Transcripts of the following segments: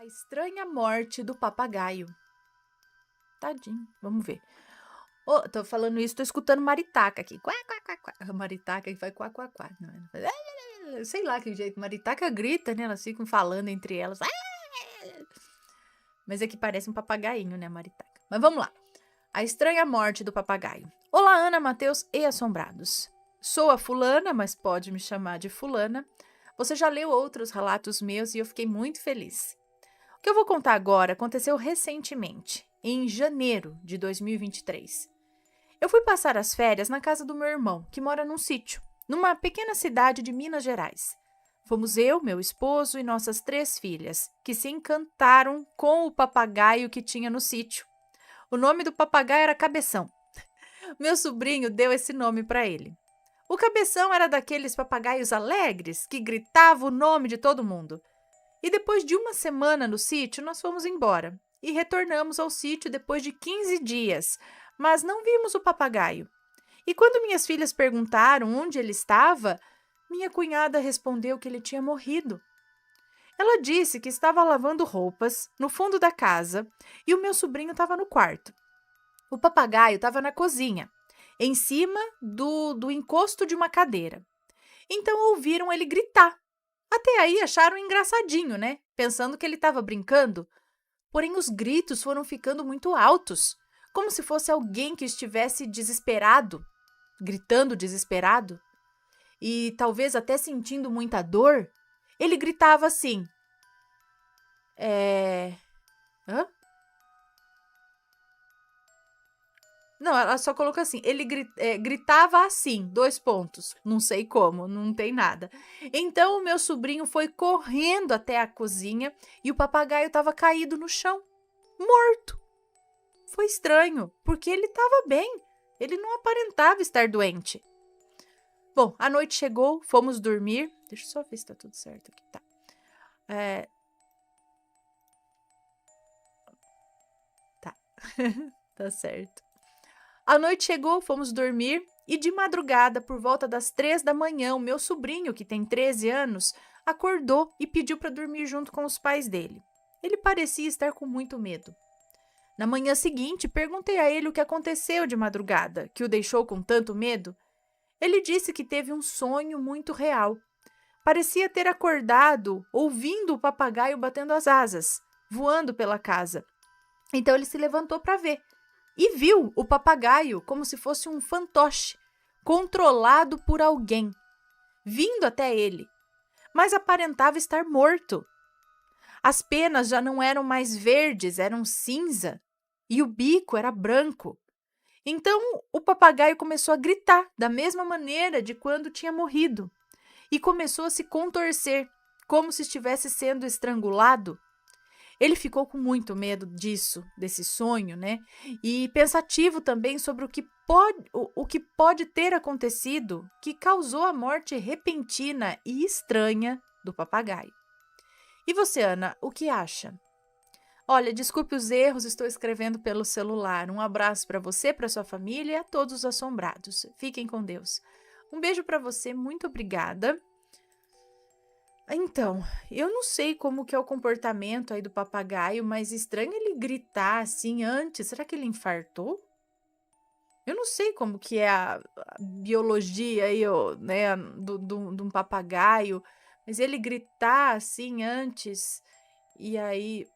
A estranha morte do papagaio. Tadinho, vamos ver. Ô, tô falando isso, tô escutando maritaca aqui. Quá, quá, quá, quá. A maritaca que faz quá, quá, quá. Não, ela faz, sei lá que jeito. Maritaca grita, né? Elas ficam falando entre elas. Mas é que parece um papagainho, né, maritaca? Mas vamos lá. A estranha morte do papagaio. Olá, Ana, Matheus e assombrados. Sou a fulana, mas pode me chamar de fulana. Você já leu outros relatos meus e eu fiquei muito feliz. O que eu vou contar agora aconteceu recentemente, em janeiro de 2023. Eu fui passar as férias na casa do meu irmão, que mora num sítio, numa pequena cidade de Minas Gerais. Fomos eu, meu esposo e nossas 3 filhas, que se encantaram com o papagaio que tinha no sítio. O nome do papagaio era Cabeção. Meu sobrinho deu esse nome para ele. O Cabeção era daqueles papagaios alegres que gritava o nome de todo mundo. E depois de uma semana no sítio, nós fomos embora. E retornamos ao sítio depois de 15 dias, mas não vimos o papagaio. E quando minhas filhas perguntaram onde ele estava, minha cunhada respondeu que ele tinha morrido. Ela disse que estava lavando roupas no fundo da casa e o meu sobrinho estava no quarto. O papagaio estava na cozinha, em cima do encosto de uma cadeira. Então ouviram ele gritar. Até aí acharam engraçadinho, né? Pensando que ele estava brincando. Porém, os gritos foram ficando muito altos, como se fosse alguém que estivesse desesperado, gritando desesperado, e talvez até sentindo muita dor. Ele gritava assim: Hã? Não, ela só colocou assim, ele gritava assim, 2 pontos, não sei como, não tem nada. Então o meu sobrinho foi correndo até a cozinha e o papagaio estava caído no chão, morto. Foi estranho, porque ele estava bem, ele não aparentava estar doente. Bom, a noite chegou, fomos dormir. Deixa eu só ver se tá tudo certo aqui, tá. Tá, tá certo. A noite chegou, fomos dormir e de madrugada, por volta das 3 da manhã, o meu sobrinho, que tem 13 anos, acordou e pediu para dormir junto com os pais dele. Ele parecia estar com muito medo. Na manhã seguinte, perguntei a ele o que aconteceu de madrugada, que o deixou com tanto medo. Ele disse que teve um sonho muito real. Parecia ter acordado ouvindo o papagaio batendo as asas, voando pela casa. Então ele se levantou para ver e viu o papagaio como se fosse um fantoche, controlado por alguém, vindo até ele, mas aparentava estar morto. As penas já não eram mais verdes, eram cinza, e o bico era branco. Então o papagaio começou a gritar da mesma maneira de quando tinha morrido e começou a se contorcer, como se estivesse sendo estrangulado. Ele ficou com muito medo disso, desse sonho, né? E pensativo também sobre o que pode ter acontecido que causou a morte repentina e estranha do papagaio. E você, Ana, o que acha? Olha, desculpe os erros, estou escrevendo pelo celular. Um abraço para você, para sua família e a todos os assombrados. Fiquem com Deus. Um beijo para você, muito obrigada. Então, eu não sei como que é o comportamento aí do papagaio, mas estranho ele gritar assim antes. Será que ele infartou? Eu não sei como que é a biologia aí, ó, né, de um papagaio, mas ele gritar assim antes e aí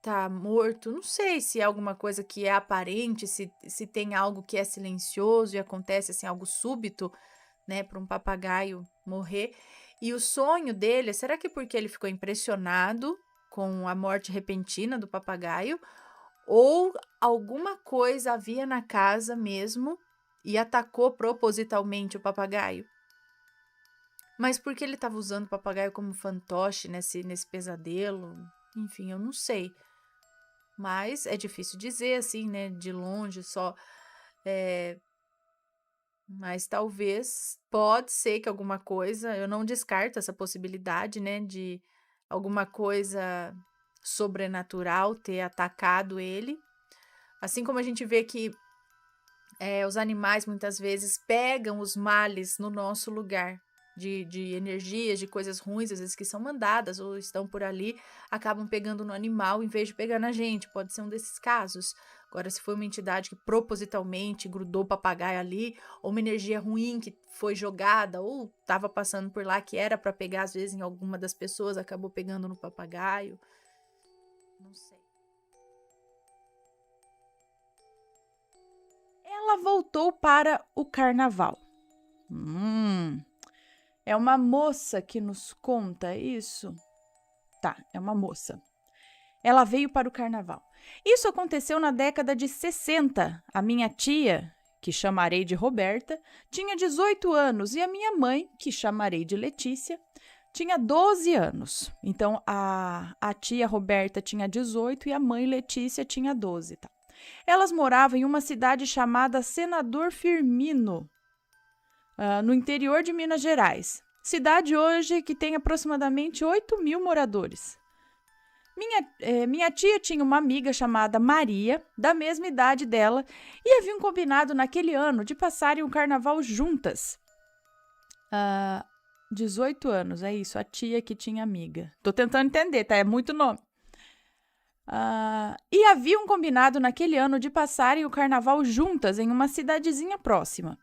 tá morto. Não sei se é alguma coisa que é aparente, se tem algo que é silencioso e acontece assim, algo súbito, né, para um papagaio morrer. E o sonho dele, será que porque ele ficou impressionado com a morte repentina do papagaio? Ou alguma coisa havia na casa mesmo e atacou propositalmente o papagaio? Mas por que ele estava usando o papagaio como fantoche nesse pesadelo? Enfim, eu não sei. Mas é difícil dizer assim, né, de longe só. É, mas talvez, pode ser que alguma coisa, eu não descarto essa possibilidade, né, de alguma coisa sobrenatural ter atacado ele. Assim como a gente vê que os animais muitas vezes pegam os males no nosso lugar, de energias, de coisas ruins, às vezes que são mandadas ou estão por ali, acabam pegando no animal em vez de pegar na gente. Pode ser um desses casos. Agora, se foi uma entidade que propositalmente grudou o papagaio ali, ou uma energia ruim que foi jogada, ou estava passando por lá que era para pegar, às vezes, em alguma das pessoas, acabou pegando no papagaio. Não sei. Ela voltou para o carnaval. É uma moça que nos conta isso? Tá, é uma moça. Ela veio para o carnaval. Isso aconteceu na década de 60. A minha tia, que chamarei de Roberta, tinha 18 anos e a minha mãe, que chamarei de Letícia, tinha 12 anos. Então, a tia Roberta tinha 18 e a mãe Letícia tinha 12. Tá? Elas moravam em uma cidade chamada Senador Firmino, no interior de Minas Gerais. Cidade hoje que tem aproximadamente 8.000 moradores. Minha tia tinha uma amiga chamada Maria, da mesma idade dela, e haviam combinado naquele ano de passarem o carnaval juntas. 18 anos, é isso, a tia que tinha amiga. Tô tentando entender, tá? É muito nome. E haviam combinado naquele ano de passarem o carnaval juntas em uma cidadezinha próxima.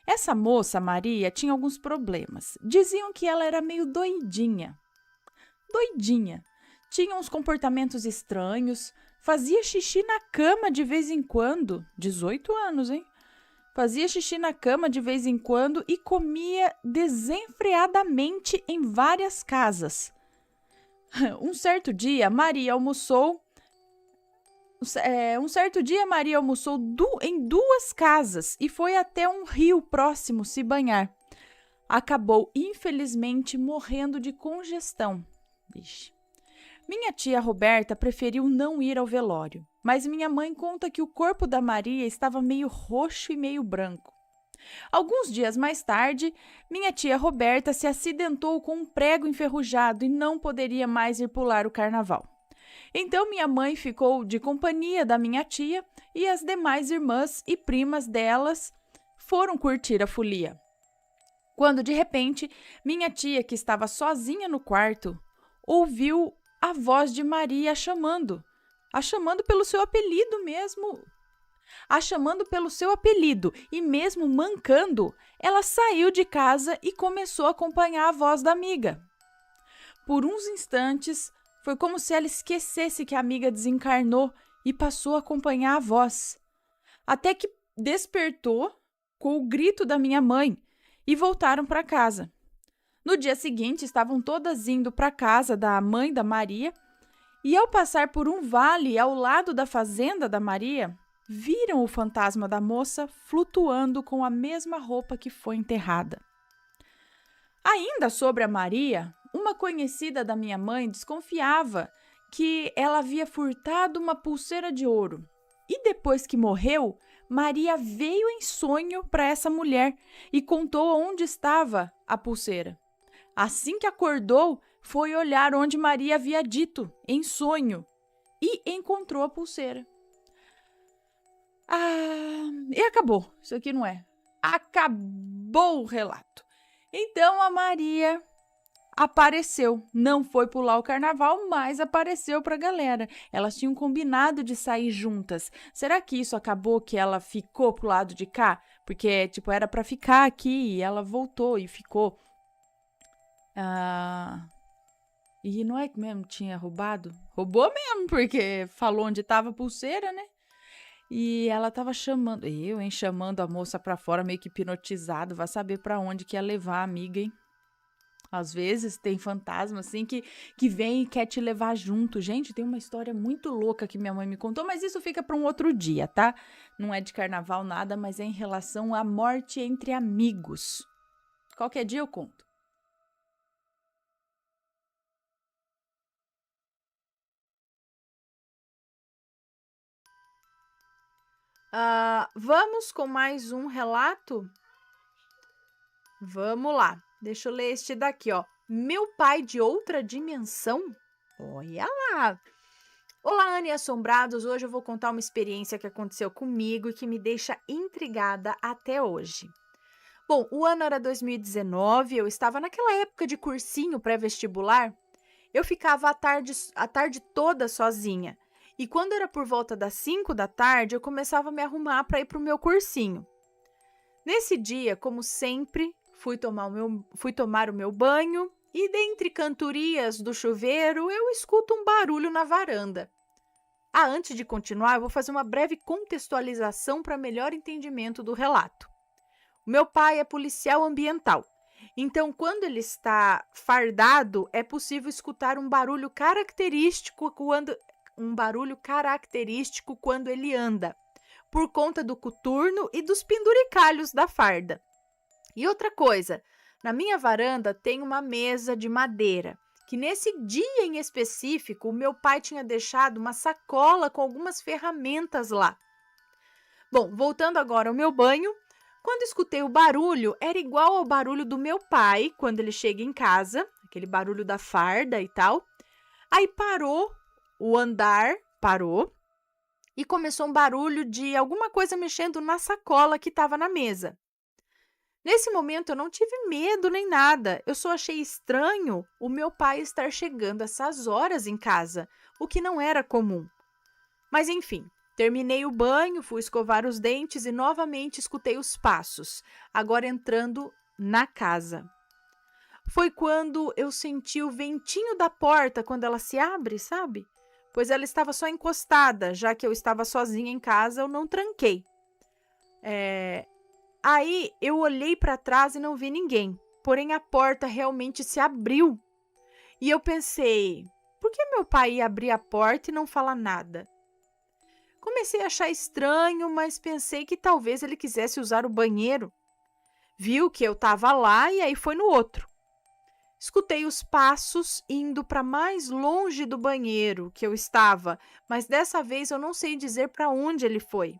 Essa moça, Maria, tinha alguns problemas. Diziam que ela era meio doidinha. Tinha uns comportamentos estranhos, fazia xixi na cama de vez em quando. 18 anos, hein? Fazia xixi na cama de vez em quando e comia desenfreadamente em várias casas. Um certo dia, Maria almoçou em 2 casas e foi até um rio próximo se banhar. Acabou, infelizmente, morrendo de congestão. Vixe. Minha tia Roberta preferiu não ir ao velório, mas minha mãe conta que o corpo da Maria estava meio roxo e meio branco. Alguns dias mais tarde, minha tia Roberta se acidentou com um prego enferrujado e não poderia mais ir pular o carnaval. Então minha mãe ficou de companhia da minha tia e as demais irmãs e primas delas foram curtir a folia. Quando, de repente, minha tia, que estava sozinha no quarto, ouviu a voz de Maria a chamando pelo seu apelido mesmo. E mesmo mancando, ela saiu de casa e começou a acompanhar a voz da amiga. Por uns instantes, foi como se ela esquecesse que a amiga desencarnou e passou a acompanhar a voz. Até que despertou com o grito da minha mãe e voltaram para casa. No dia seguinte, estavam todas indo para a casa da mãe da Maria e, ao passar por um vale ao lado da fazenda da Maria, viram o fantasma da moça flutuando com a mesma roupa que foi enterrada. Ainda sobre a Maria, uma conhecida da minha mãe desconfiava que ela havia furtado uma pulseira de ouro. E depois que morreu, Maria veio em sonho para essa mulher e contou onde estava a pulseira. Assim que acordou, foi olhar onde Maria havia dito, em sonho, e encontrou a pulseira. E acabou. Isso aqui não é. Acabou o relato. Então a Maria apareceu. Não foi pular o carnaval, mas apareceu para a galera. Elas tinham combinado de sair juntas. Será que isso acabou que ela ficou pro lado de cá? Porque, era para ficar aqui e ela voltou e ficou. E não é que mesmo tinha roubado? Roubou mesmo, porque falou onde estava a pulseira, né? E ela estava chamando a moça para fora, meio que hipnotizado, vai saber para onde que ia levar a amiga, hein? Às vezes tem fantasma assim que vem e quer te levar junto. Gente, tem uma história muito louca que minha mãe me contou, mas isso fica para um outro dia, tá? Não é de carnaval nada, mas é em relação à morte entre amigos. Qualquer dia eu conto. Vamos com mais um relato? Vamos lá. Deixa eu ler este daqui, ó. Meu pai de outra dimensão? Olha lá. Olá, Anne e Assombrados. Hoje eu vou contar uma experiência que aconteceu comigo e que me deixa intrigada até hoje. Bom, o ano era 2019, eu estava naquela época de cursinho pré-vestibular. Eu ficava a tarde toda sozinha. E quando era por volta das 5 da tarde, eu começava a me arrumar para ir para o meu cursinho. Nesse dia, como sempre, fui tomar o meu banho e, dentre cantorias do chuveiro, eu escuto um barulho na varanda. Antes de continuar, eu vou fazer uma breve contextualização para melhor entendimento do relato. O meu pai é policial ambiental. Então, quando ele está fardado, é possível escutar um barulho característico quando ele anda, por conta do coturno e dos penduricalhos da farda. E outra coisa, na minha varanda tem uma mesa de madeira, que nesse dia em específico, o meu pai tinha deixado uma sacola com algumas ferramentas lá. Bom, voltando agora ao meu banho, quando escutei o barulho, era igual ao barulho do meu pai quando ele chega em casa, aquele barulho da farda e tal. Aí parou, o andar parou e começou um barulho de alguma coisa mexendo na sacola que estava na mesa. Nesse momento eu não tive medo nem nada, eu só achei estranho o meu pai estar chegando essas horas em casa, o que não era comum. Mas enfim, terminei o banho, fui escovar os dentes e novamente escutei os passos, agora entrando na casa. Foi quando eu senti o ventinho da porta quando ela se abre, sabe? Pois ela estava só encostada, já que eu estava sozinha em casa, eu não tranquei. Aí eu olhei para trás e não vi ninguém, porém a porta realmente se abriu. E eu pensei, por que meu pai ia abrir a porta e não falar nada? Comecei a achar estranho, mas pensei que talvez ele quisesse usar o banheiro. Viu que eu estava lá e aí foi no outro. Escutei os passos indo para mais longe do banheiro que eu estava, mas dessa vez eu não sei dizer para onde ele foi.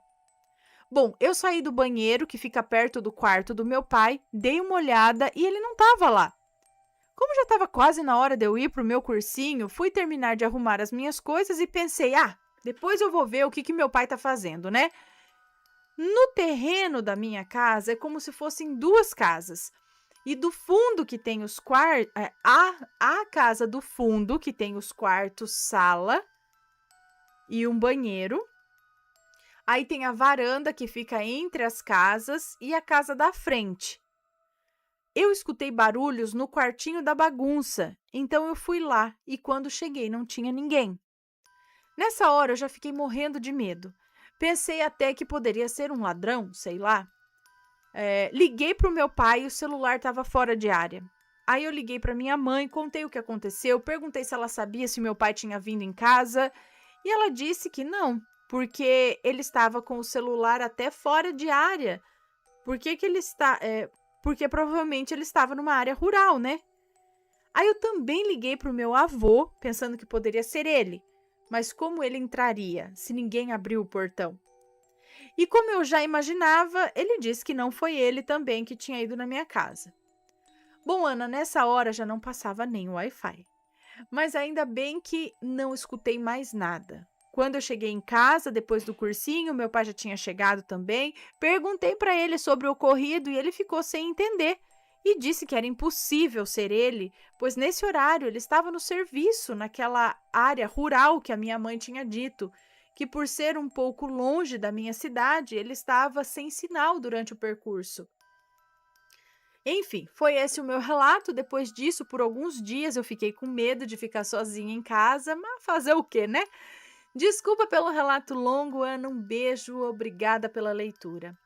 Bom, eu saí do banheiro, que fica perto do quarto do meu pai, dei uma olhada e ele não estava lá. Como já estava quase na hora de eu ir para o meu cursinho, fui terminar de arrumar as minhas coisas e pensei, depois eu vou ver o que meu pai está fazendo, né? No terreno da minha casa é como se fossem duas casas. E do fundo que tem os quartos, a casa do fundo que tem os quartos, sala e um banheiro. Aí tem a varanda que fica entre as casas e a casa da frente. Eu escutei barulhos no quartinho da bagunça, então eu fui lá e quando cheguei não tinha ninguém. Nessa hora eu já fiquei morrendo de medo. Pensei até que poderia ser um ladrão, sei lá. Liguei para o meu pai e o celular estava fora de área. Aí eu liguei para minha mãe, contei o que aconteceu, perguntei se ela sabia se meu pai tinha vindo em casa e ela disse que não, porque ele estava com o celular até fora de área. Porque provavelmente ele estava numa área rural, né? Aí eu também liguei para o meu avô, pensando que poderia ser ele. Mas como ele entraria se ninguém abriu o portão? E como eu já imaginava, ele disse que não foi ele também que tinha ido na minha casa. Bom, Ana, nessa hora já não passava nem o Wi-Fi. Mas ainda bem que não escutei mais nada. Quando eu cheguei em casa, depois do cursinho, meu pai já tinha chegado também. Perguntei para ele sobre o ocorrido e ele ficou sem entender. E disse que era impossível ser ele, pois nesse horário ele estava no serviço, naquela área rural que a minha mãe tinha dito, que por ser um pouco longe da minha cidade, ele estava sem sinal durante o percurso. Enfim, foi esse o meu relato. Depois disso, por alguns dias eu fiquei com medo de ficar sozinha em casa, mas fazer o quê, né? Desculpa pelo relato longo, Ana. Um beijo, obrigada pela leitura.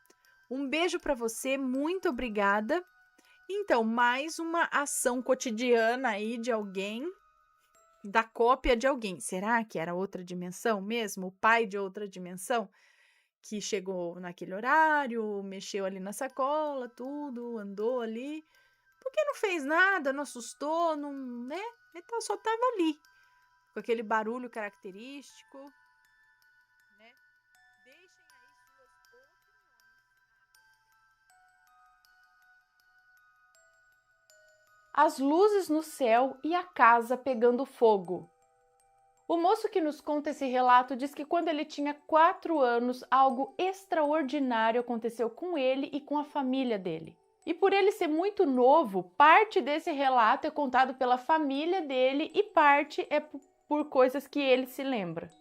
Um beijo para você, muito obrigada. Então, mais uma ação cotidiana aí de alguém, da cópia de alguém. Será que era outra dimensão mesmo? O pai de outra dimensão? Que chegou naquele horário, mexeu ali na sacola, tudo, andou ali. Porque não fez nada, não assustou, não, né? Ele só estava ali, com aquele barulho característico, né? Deixem aí suas opiniões. As luzes no céu e a casa pegando fogo. O moço que nos conta esse relato diz que quando ele tinha 4 anos, algo extraordinário aconteceu com ele e com a família dele. E por ele ser muito novo, parte desse relato é contado pela família dele e parte é por coisas que ele se lembra.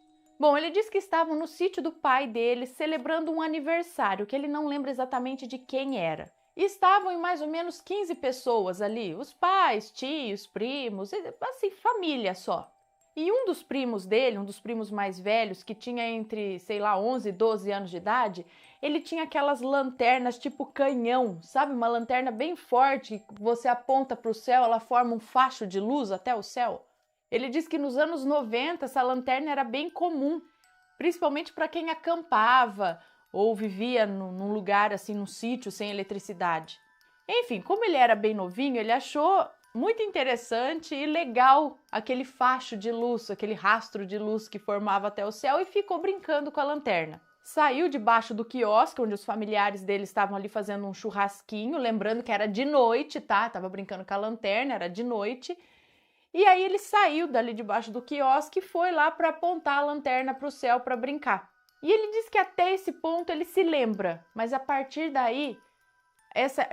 Bom, ele diz que estavam no sítio do pai dele celebrando um aniversário, que ele não lembra exatamente de quem era. E estavam em mais ou menos 15 pessoas ali, os pais, tios, primos, assim, família só. E um dos primos dele, um dos primos mais velhos, que tinha entre, sei lá, 11 e 12 anos de idade, ele tinha aquelas lanternas tipo canhão, sabe? Uma lanterna bem forte, que você aponta para o céu, ela forma um facho de luz até o céu. Ele diz que nos anos 90 essa lanterna era bem comum, principalmente para quem acampava ou vivia num lugar assim, num sítio sem eletricidade. Enfim, como ele era bem novinho, ele achou muito interessante e legal aquele facho de luz, aquele rastro de luz que formava até o céu e ficou brincando com a lanterna. Saiu debaixo do quiosque, onde os familiares dele estavam ali fazendo um churrasquinho, lembrando que era de noite, tá? Tava brincando com a lanterna, era de noite. E aí ele saiu dali debaixo do quiosque e foi lá para apontar a lanterna para o céu para brincar. E ele diz que até esse ponto ele se lembra, mas a partir daí,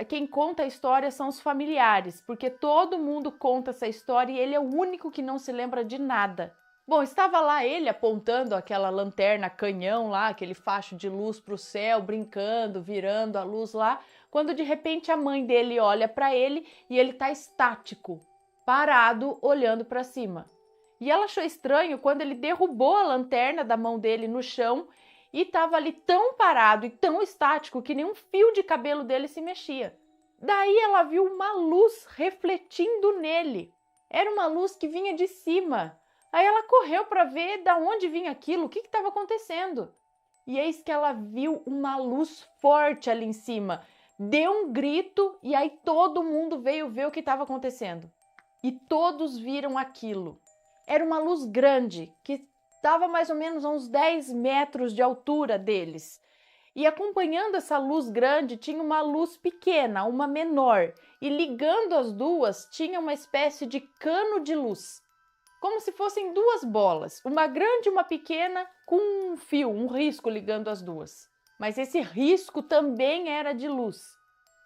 quem conta a história são os familiares, porque todo mundo conta essa história e ele é o único que não se lembra de nada. Bom, estava lá ele apontando aquela lanterna canhão lá, aquele facho de luz para o céu, brincando, virando a luz lá, quando de repente a mãe dele olha para ele e ele está estático, parado, olhando para cima. E ela achou estranho quando ele derrubou a lanterna da mão dele no chão e estava ali tão parado e tão estático que nenhum fio de cabelo dele se mexia. Daí ela viu uma luz refletindo nele. Era uma luz que vinha de cima. Aí ela correu para ver de onde vinha aquilo, o que estava acontecendo. E eis que ela viu uma luz forte ali em cima. Deu um grito e aí todo mundo veio ver o que estava acontecendo. E todos viram aquilo. Era uma luz grande, que estava mais ou menos a uns 10 metros de altura deles. E acompanhando essa luz grande tinha uma luz pequena, uma menor. E ligando as duas tinha uma espécie de cano de luz. Como se fossem duas bolas, uma grande e uma pequena, com um fio, um risco ligando as duas. Mas esse risco também era de luz.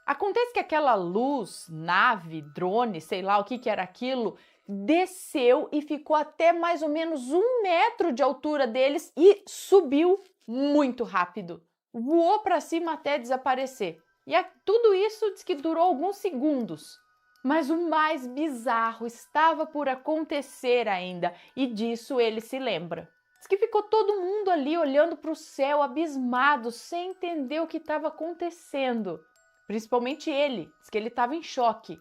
Acontece que aquela luz, nave, drone, sei lá o que era aquilo, desceu e ficou até mais ou menos 1 metro de altura deles e subiu muito rápido. Voou para cima até desaparecer. E tudo isso diz que durou alguns segundos. Mas o mais bizarro estava por acontecer ainda e disso ele se lembra. Diz que ficou todo mundo ali olhando para o céu, abismado, sem entender o que estava acontecendo. Principalmente ele, diz que ele estava em choque.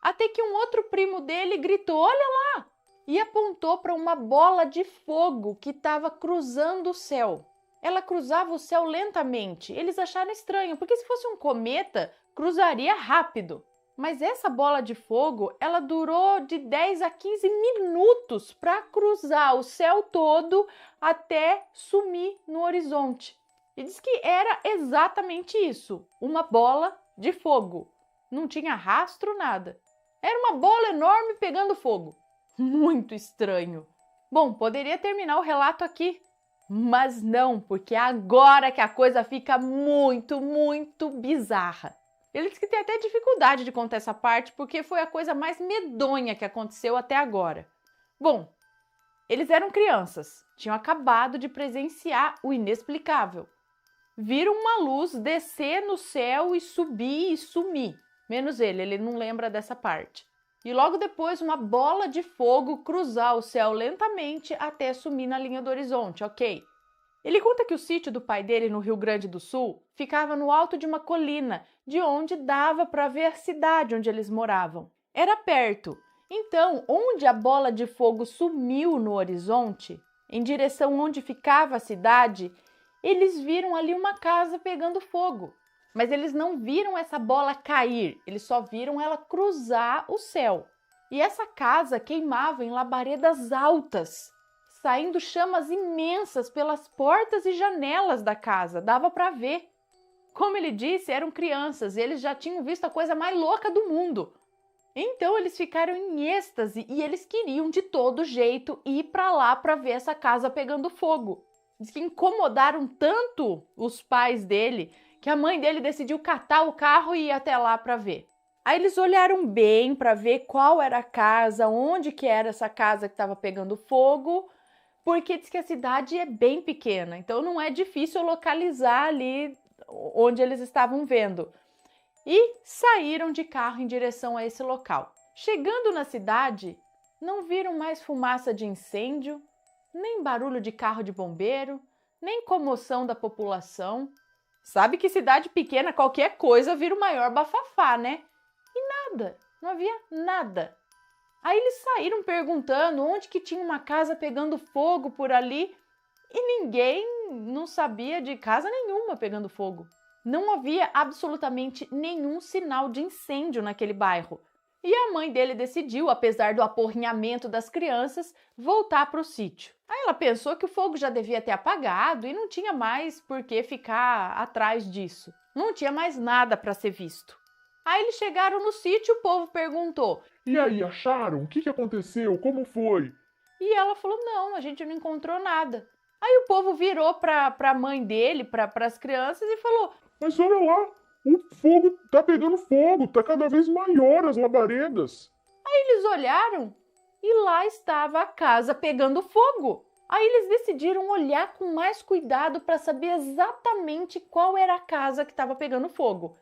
Até que um outro primo dele gritou, olha lá! E apontou para uma bola de fogo que estava cruzando o céu. Ela cruzava o céu lentamente. Eles acharam estranho, porque se fosse um cometa, cruzaria rápido. Mas essa bola de fogo, ela durou de 10 a 15 minutos para cruzar o céu todo até sumir no horizonte. E diz que era exatamente isso, uma bola de fogo. Não tinha rastro, nada. Era uma bola enorme pegando fogo. Muito estranho. Bom, poderia terminar o relato aqui, mas não, porque é agora que a coisa fica muito, muito bizarra. Ele diz que tem até dificuldade de contar essa parte, porque foi a coisa mais medonha que aconteceu até agora. Bom, eles eram crianças, tinham acabado de presenciar o inexplicável. Viram uma luz descer no céu e subir e sumir. Menos ele não lembra dessa parte. E logo depois uma bola de fogo cruzar o céu lentamente até sumir na linha do horizonte, ok? Ele conta que o sítio do pai dele no Rio Grande do Sul ficava no alto de uma colina, de onde dava para ver a cidade onde eles moravam. Era perto. Então, onde a bola de fogo sumiu no horizonte, em direção onde ficava a cidade, eles viram ali uma casa pegando fogo. Mas eles não viram essa bola cair, eles só viram ela cruzar o céu. E essa casa queimava em labaredas altas, saindo chamas imensas pelas portas e janelas da casa, dava para ver. Como ele disse, eram crianças e eles já tinham visto a coisa mais louca do mundo. Então eles ficaram em êxtase e eles queriam de todo jeito ir para lá para ver essa casa pegando fogo. Diz que incomodaram tanto os pais dele que a mãe dele decidiu catar o carro e ir até lá para ver. Aí eles olharam bem para ver qual era a casa, onde que era essa casa que estava pegando fogo, porque diz que a cidade é bem pequena, então não é difícil localizar ali onde eles estavam vendo. E saíram de carro em direção a esse local. Chegando na cidade, não viram mais fumaça de incêndio, nem barulho de carro de bombeiro, nem comoção da população. Sabe que cidade pequena, qualquer coisa vira o maior bafafá, né? E nada, não havia nada. Aí eles saíram perguntando onde que tinha uma casa pegando fogo por ali e ninguém não sabia de casa nenhuma pegando fogo. Não havia absolutamente nenhum sinal de incêndio naquele bairro. E a mãe dele decidiu, apesar do aporrinhamento das crianças, voltar para o sítio. Aí ela pensou que o fogo já devia ter apagado e não tinha mais por que ficar atrás disso. Não tinha mais nada para ser visto. Aí eles chegaram no sítio e o povo perguntou: E aí, acharam? O que aconteceu? Como foi? E ela falou: não, a gente não encontrou nada. Aí o povo virou para a mãe dele, para as crianças e falou: Mas olha lá, o fogo tá pegando fogo, tá cada vez maior as labaredas. eles olharam e lá estava a casa pegando fogo. Aí eles decidiram olhar com mais cuidado para saber exatamente qual era a casa que estava pegando fogo.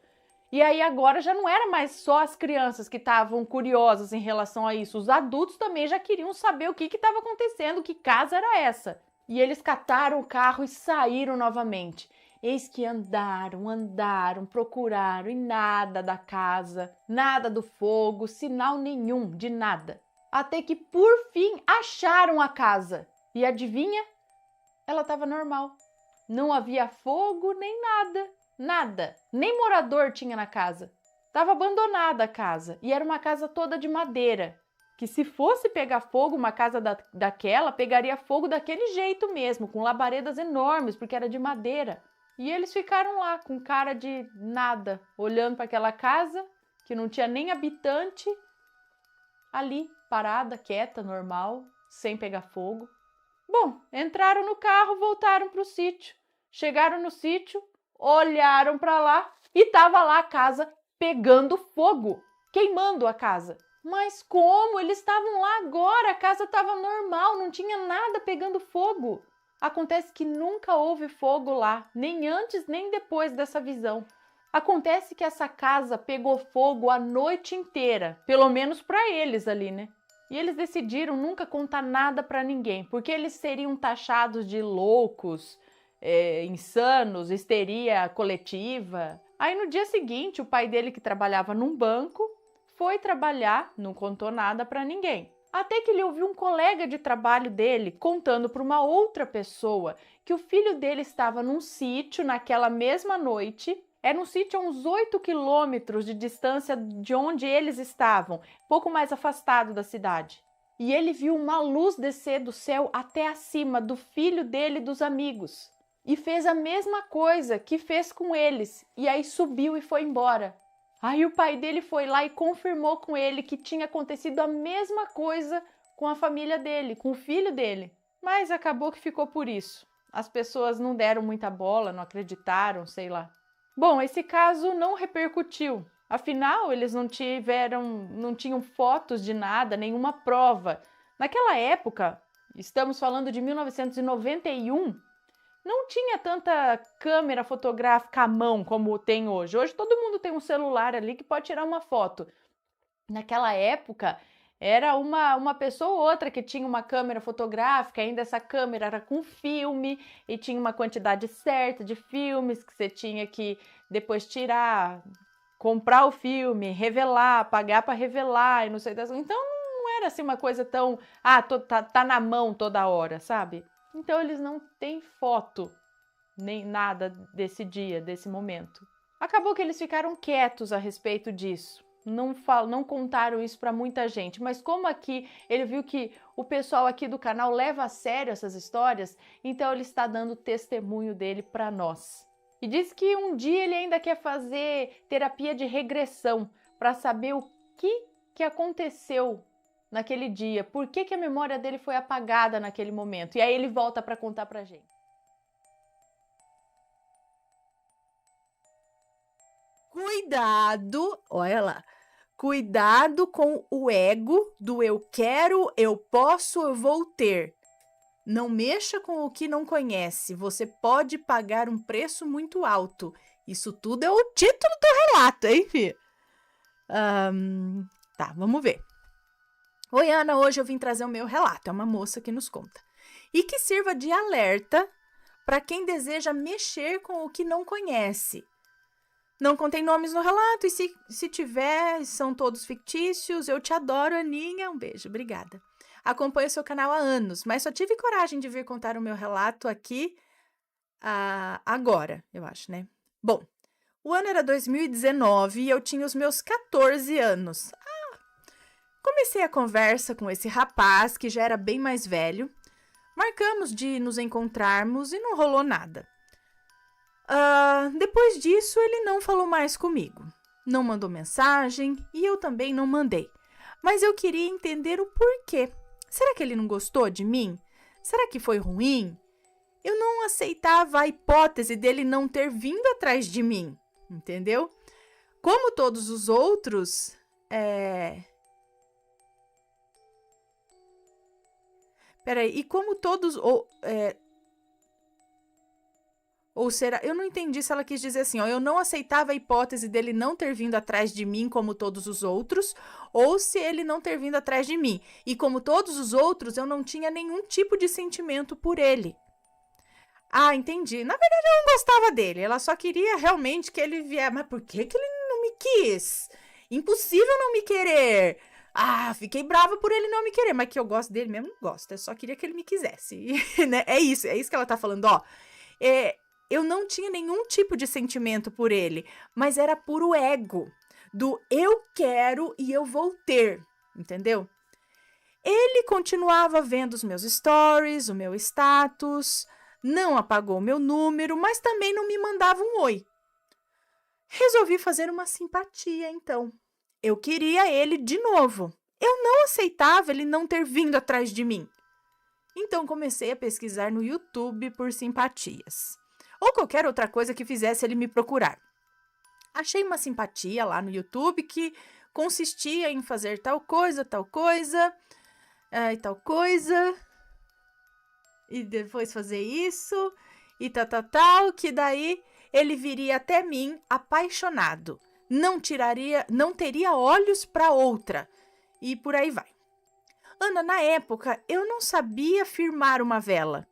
E aí agora já não era mais só as crianças que estavam curiosas em relação a isso. Os adultos também já queriam saber o que estava acontecendo, que casa era essa. E eles cataram o carro e saíram novamente. Eis que andaram, procuraram e nada da casa, nada do fogo, sinal nenhum de nada. Até que por fim acharam a casa. E adivinha? Ela estava normal. Não havia fogo nem nada. Nada, nem morador tinha na casa. Estava abandonada a casa e era uma casa toda de madeira, que se fosse pegar fogo, uma casa daquela, pegaria fogo daquele jeito mesmo, com labaredas enormes, porque era de madeira. E eles ficaram lá com cara de nada, olhando para aquela casa, que não tinha nem habitante, ali, parada, quieta, normal, sem pegar fogo. Bom, entraram no carro, voltaram para o sítio. Chegaram no sítio, olharam para lá e estava lá a casa pegando fogo, queimando a casa. Mas como? Eles estavam lá agora, a casa estava normal, não tinha nada pegando fogo. Acontece que nunca houve fogo lá, nem antes nem depois dessa visão. Acontece que essa casa pegou fogo a noite inteira, pelo menos para eles ali, né? E eles decidiram nunca contar nada para ninguém, porque eles seriam taxados de loucos, insanos, histeria coletiva. Aí no dia seguinte, o pai dele, que trabalhava num banco, foi trabalhar, não contou nada para ninguém. Até que ele ouviu um colega de trabalho dele contando para uma outra pessoa que o filho dele estava num sítio naquela mesma noite. Era um sítio a uns 8 quilômetros de distância de onde eles estavam, pouco mais afastado da cidade. E ele viu uma luz descer do céu até acima do filho dele e dos amigos. E fez a mesma coisa que fez com eles, e aí subiu e foi embora. Aí o pai dele foi lá e confirmou com ele que tinha acontecido a mesma coisa com a família dele, com o filho dele. Mas acabou que ficou por isso. As pessoas não deram muita bola, não acreditaram, sei lá. Bom, esse caso não repercutiu. Afinal, eles não tinham fotos de nada, nenhuma prova. Naquela época, estamos falando de 1991, não tinha tanta câmera fotográfica à mão como tem hoje. Hoje todo mundo tem um celular ali que pode tirar uma foto. Naquela época era uma pessoa ou outra que tinha uma câmera fotográfica, ainda essa câmera era com filme e tinha uma quantidade certa de filmes que você tinha que depois tirar, comprar o filme, revelar, pagar para revelar e não sei das. Então não era assim uma coisa tão, tá na mão toda hora, sabe? Então eles não têm foto, nem nada desse dia, desse momento. Acabou que eles ficaram quietos a respeito disso. Não contaram isso para muita gente, mas como aqui ele viu que o pessoal aqui do canal leva a sério essas histórias, então ele está dando testemunho dele para nós. E diz que um dia ele ainda quer fazer terapia de regressão para saber o que aconteceu naquele dia, por que a memória dele foi apagada naquele momento. E aí ele volta para contar pra gente. Cuidado, olha lá. Cuidado com o ego do eu quero, eu posso, eu vou ter. Não mexa com o que não conhece. Você pode pagar um preço muito alto. Isso tudo é o título do relato, hein, filho? Tá, vamos ver. Oi, Ana, hoje eu vim trazer o meu relato. É uma moça que nos conta. E que sirva de alerta para quem deseja mexer com o que não conhece. Não contém nomes no relato e se tiver, são todos fictícios. Eu te adoro, Aninha. Um beijo, obrigada. Acompanho seu canal há anos, mas só tive coragem de vir contar o meu relato aqui agora, eu acho, né? Bom, o ano era 2019 e eu tinha os meus 14 anos. Comecei a conversa com esse rapaz, que já era bem mais velho. Marcamos de nos encontrarmos e não rolou nada. Depois disso, ele não falou mais comigo. Não mandou mensagem e eu também não mandei. Mas eu queria entender o porquê. Será que ele não gostou de mim? Será que foi ruim? Eu não aceitava a hipótese dele não ter vindo atrás de mim, entendeu? Como todos os outros, Peraí, e como todos... Ou será... Eu não entendi se ela quis dizer assim, ó, eu não aceitava a hipótese dele não ter vindo atrás de mim como todos os outros, ou se ele não ter vindo atrás de mim. E como todos os outros, eu não tinha nenhum tipo de sentimento por ele. Ah, entendi. Na verdade, eu não gostava dele. Ela só queria realmente que ele viesse. Mas por que ele não me quis? Impossível não me querer. Fiquei brava por ele não me querer. Mas que eu gosto dele mesmo, não gosto. Eu só queria que ele me quisesse. Né? É isso que ela tá falando, ó. Eu não tinha nenhum tipo de sentimento por ele, mas era puro ego, do eu quero e eu vou ter, entendeu? Ele continuava vendo os meus stories, o meu status, não apagou meu número, mas também não me mandava um oi. Resolvi fazer uma simpatia, então. Eu queria ele de novo. Eu não aceitava ele não ter vindo atrás de mim. Então comecei a pesquisar no YouTube por simpatias. Ou qualquer outra coisa que fizesse ele me procurar. Achei uma simpatia lá no YouTube que consistia em fazer tal coisa, e tal coisa, e depois fazer isso, e tal, que daí ele viria até mim apaixonado. Não teria olhos para outra, e por aí vai. Ana, na época, eu não sabia firmar uma vela.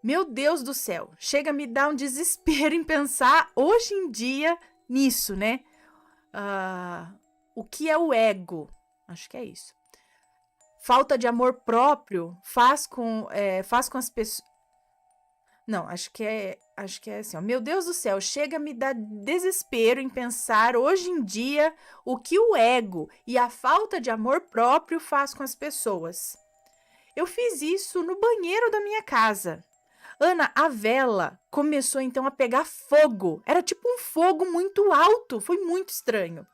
Meu Deus do céu, chega a me dar um desespero em pensar hoje em dia nisso, né? O que é o ego? Acho que é isso. Falta de amor próprio faz com as pessoas... Não, acho que é assim, ó. Meu Deus do céu, chega a me dar desespero em pensar hoje em dia o que o ego e a falta de amor próprio faz com as pessoas. Eu fiz isso no banheiro da minha casa. Ana, a vela começou então a pegar fogo. Era tipo um fogo muito alto. Foi muito estranho.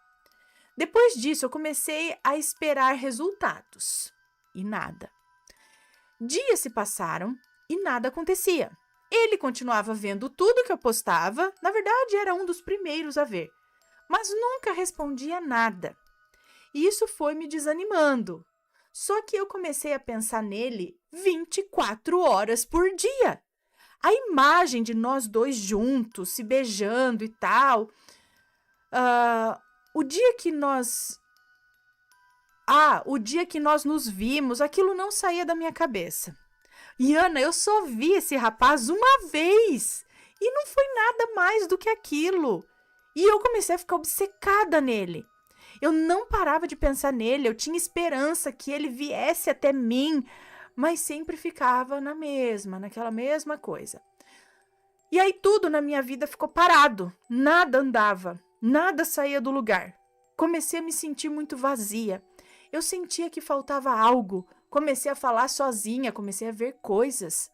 Depois disso, eu comecei a esperar resultados. E nada. Dias se passaram e nada acontecia. Ele continuava vendo tudo que eu postava. Na verdade, era um dos primeiros a ver. Mas nunca respondia nada. E isso foi me desanimando. Só que eu comecei a pensar nele 24 horas por dia. A imagem de nós dois juntos, se beijando e tal. O dia que nós nos vimos, aquilo não saía da minha cabeça. E, Ana, eu só vi esse rapaz uma vez. E não foi nada mais do que aquilo. E eu comecei a ficar obcecada nele. Eu não parava de pensar nele. Eu tinha esperança que ele viesse até mim. Mas sempre ficava naquela mesma coisa. E aí tudo na minha vida ficou parado. Nada andava. Nada saía do lugar. Comecei a me sentir muito vazia. Eu sentia que faltava algo. Comecei a falar sozinha, comecei a ver coisas.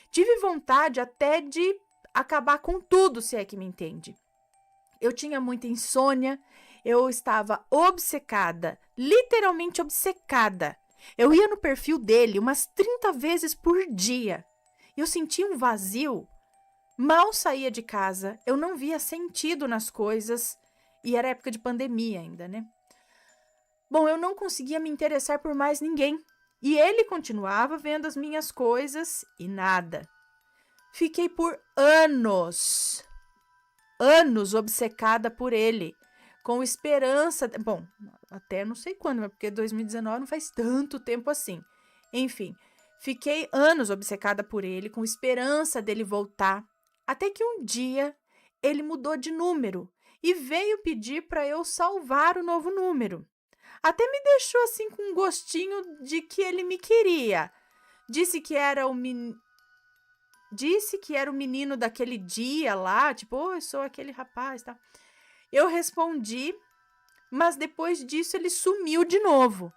Tive vontade até de acabar com tudo, se é que me entende. Eu tinha muita insônia, eu estava obcecada, literalmente obcecada. Eu ia no perfil dele umas 30 vezes por dia. Eu sentia um vazio. Mal saía de casa, eu não via sentido nas coisas. E era época de pandemia ainda, né? Bom, eu não conseguia me interessar por mais ninguém. E ele continuava vendo as minhas coisas e nada. Fiquei por anos obcecada por ele, com esperança. Bom, até não sei quando, porque 2019 não faz tanto tempo assim. Enfim, fiquei anos obcecada por ele, com esperança dele voltar, até que um dia ele mudou de número e veio pedir para eu salvar o novo número. Até me deixou assim com um gostinho de que ele me queria. Disse que era o menino daquele dia lá, tipo, eu sou aquele rapaz, tá? Eu respondi, mas depois disso ele sumiu de novo.